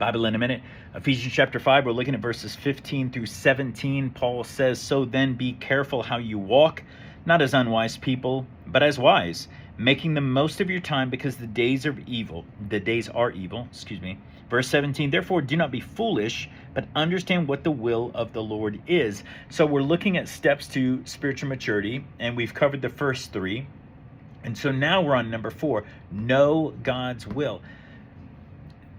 Bible in a minute. Ephesians chapter 5, we're looking at verses 15 through 17. Paul says, "So then be careful how you walk, not as unwise people, but as wise, making the most of your time because the days are evil. Verse 17, "Therefore do not be foolish, but understand what the will of the Lord is." So we're looking at steps to spiritual maturity, and we've covered the first three. And so now we're on number 4, know God's will.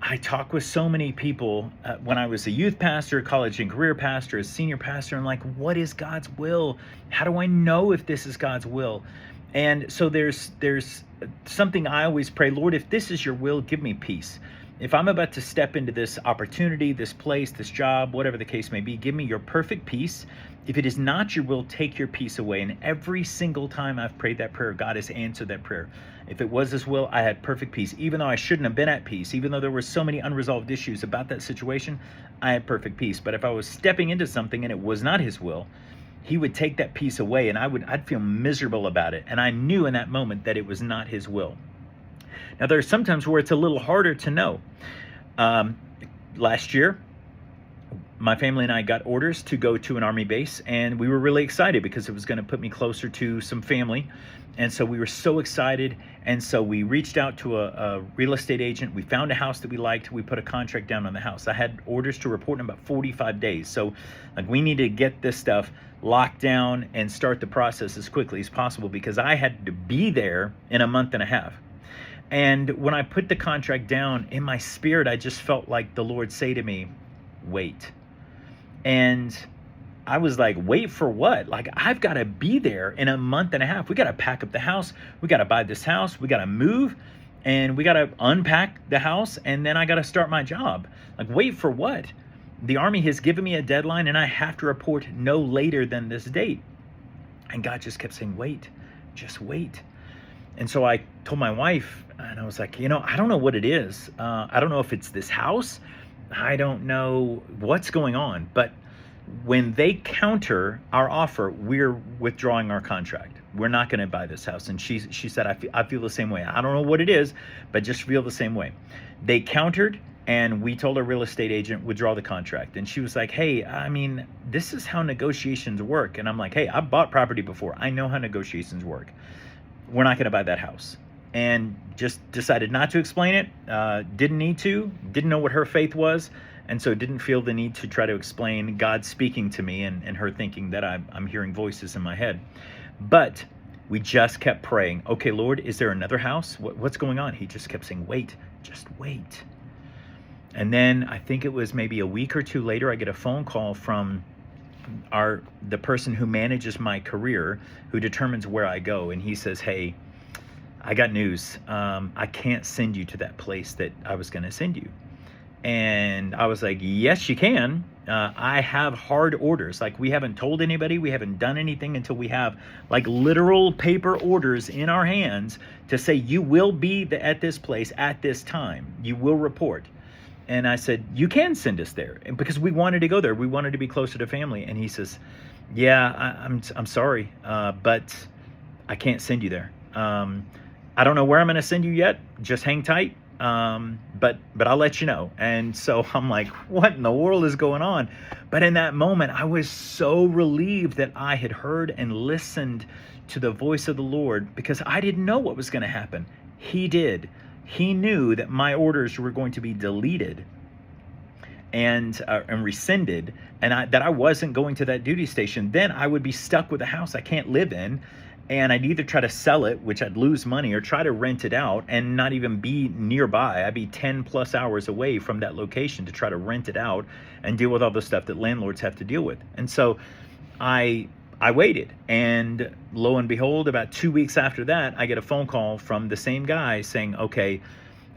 I talk with so many people when I was a youth pastor, college and career pastor, a senior pastor. I'm like, what is God's will? How do I know if this is God's will? And so there's something I always pray, Lord, if this is your will, give me peace. If I'm about to step into this opportunity, this place, this job, whatever the case may be, give me your perfect peace. If it is not your will, take your peace away. And every single time I've prayed that prayer, God has answered that prayer. If it was his will, I had perfect peace. Even though I shouldn't have been at peace, even though there were so many unresolved issues about that situation, I had perfect peace. But if I was stepping into something and it was not his will, he would take that peace away, and I'd feel miserable about it. And I knew in that moment that it was not his will. Now, there are some times where it's a little harder to know. Last year, my family and I got orders to go to an Army base, and we were really excited because it was going to put me closer to some family. And so we were so excited. And so we reached out to a real estate agent. We found a house that we liked. We put a contract down on the house. I had orders to report in about 45 days. So we needed to get this stuff locked down and start the process as quickly as possible because I had to be there in a month and a half. And when I put the contract down, in my spirit, I just felt like the Lord say to me, wait. And I was like, wait for what? Like, I've got to be there in a month and a half. We got to pack up the house. We got to buy this house. We got to move, and we got to unpack the house. And then I got to start my job. Like, wait for what? The Army has given me a deadline, and I have to report no later than this date. And God just kept saying, wait, just wait. And so I told my wife, and I was like, I don't know what it is. I don't know if it's this house. I don't know what's going on. But when they counter our offer, we're withdrawing our contract. We're not going to buy this house. And she said, I feel the same way. I don't know what it is, but just feel the same way. They countered, and we told our real estate agent, withdraw the contract. And she was like, hey, this is how negotiations work. And I'm like, hey, I've bought property before. I know how negotiations work. We're not going to buy that house. And just decided not to explain it. Didn't need to. Didn't know what her faith was. And so didn't feel the need to try to explain God speaking to me and her thinking that I'm hearing voices in my head. But we just kept praying. Okay, Lord, is there another house? What's going on? He just kept saying, wait, just wait. And then I think it was maybe a week or two later, I get a phone call from the person who manages my career, who determines where I go. And he says, hey, I got news. I can't send you to that place that I was going to send you. And I was like, yes, you can. I have hard orders. Like, we haven't told anybody. We haven't done anything until we have like literal paper orders in our hands to say you will be at this place at this time. You will report. And I said, you can send us there, because we wanted to go there. We wanted to be closer to family. And he says, yeah, I'm sorry, but I can't send you there. I don't know where I'm going to send you yet. Just hang tight. But I'll let you know. And so I'm like, what in the world is going on? But in that moment, I was so relieved that I had heard and listened to the voice of the Lord, because I didn't know what was going to happen. He did. He knew that my orders were going to be deleted and rescinded, and that I wasn't going to that duty station. Then I would be stuck with a house I can't live in. And I'd either try to sell it, which I'd lose money, or try to rent it out and not even be nearby. I'd be 10 plus hours away from that location to try to rent it out and deal with all the stuff that landlords have to deal with. And so I waited. And lo and behold, about 2 weeks after that, I get a phone call from the same guy saying, okay,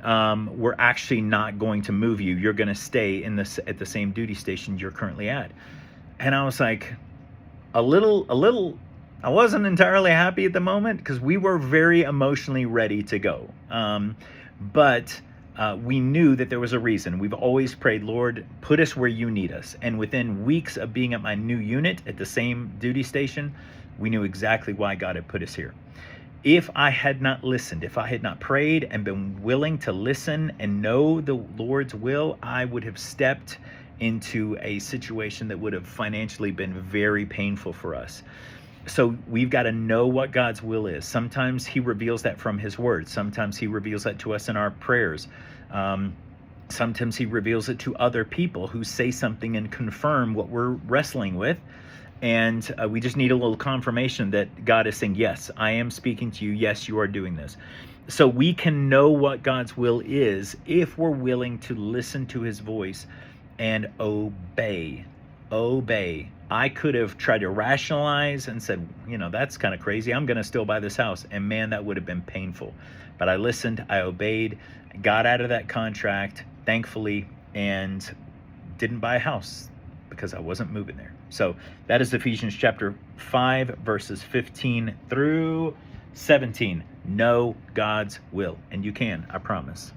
we're actually not going to move you. You're going to stay at the same duty station you're currently at. And I was like, I wasn't entirely happy at the moment, because we were very emotionally ready to go. But we knew that there was a reason. We've always prayed, Lord, put us where you need us. And within weeks of being at my new unit at the same duty station, we knew exactly why God had put us here. If I had not listened, if I had not prayed and been willing to listen and know the Lord's will, I would have stepped into a situation that would have financially been very painful for us. So we've got to know what God's will is. Sometimes he reveals that from his word. Sometimes he reveals that to us in our prayers. Sometimes he reveals it to other people who say something and confirm what we're wrestling with. And we just need a little confirmation that God is saying, yes, I am speaking to you. Yes, you are doing this. So we can know what God's will is if we're willing to listen to his voice and obey. Obey. I could have tried to rationalize and said, that's kind of crazy. I'm going to still buy this house. And man, that would have been painful. But I listened, I obeyed, got out of that contract, thankfully, and didn't buy a house because I wasn't moving there. So that is Ephesians chapter 5, verses 15 through 17. Know God's will. And you can, I promise.